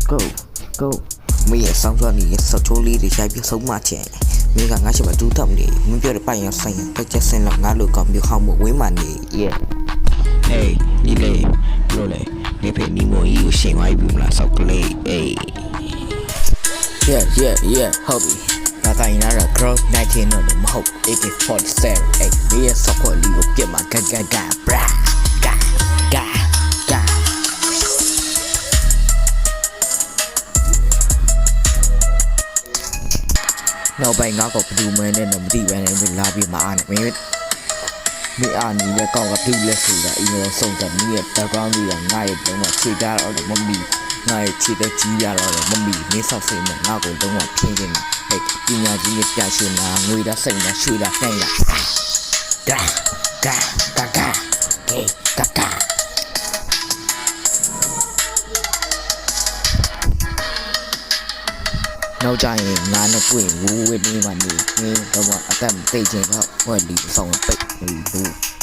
go go မင်းရဲ့ဆောင်းစွာနေရဲ့ဆောက်ချိုးလေးတွေရိုက်ပြီးဆုံးမချင်မင်းကငါရှိမှဒူးတော့နေမင်းပြောတဲ့ပိုင်ရဆိုင်တက်ချက်စင်တော့ငါလိုကောင်မျိုးဟောင်းမဝင်းမှနေ yeah hey ဒီလေဘလို့လေနေဖေနီမိုကြီးကိုရှင်သွားပြီမလားဆောက်ကလေး hey yeah ဟုတ်ပြီဒါတိုင်းလာတော့ cross 19တော့မဟုတ် AK47 hey ဒီရဲ့ဆောက်ခွက်လေးကိုပြတ်မှာဂဂဂ bra gaနောက်ပိုင်းငါ့ကိုဘယ်သူမှန်းနဲ့တော့မသိဘဲနဲ့လာပြီးမအားနဲ့မင်းအားနေရဲ့ကောက်ကပြူလက်ဆိုတာအင်းရောစုံတယ်မင်းရဲ့ background ကြီးကငါ့ရဲ့တော့ခြေကြတော့မမီငါ့ရဲ့ခြေတဲ့ကြီးရတော့မမီမင်းဆောက်စိတ်နဲ့ငါ့ကိုတော့ဖြင်းနေတာဟဲ့ပညာကြီးရဲ့ပြရှင်နာငွေသားစိတ်နဲ့ရွှေသားနှိုင်းလာ嘎နောက်ကြရင်ငါနဲ့တွေ့ဝူးဝဲနေမှနေတော့အသက်မသိချင်တော့ဟိုလီဆောင်ပိတ်ဘူး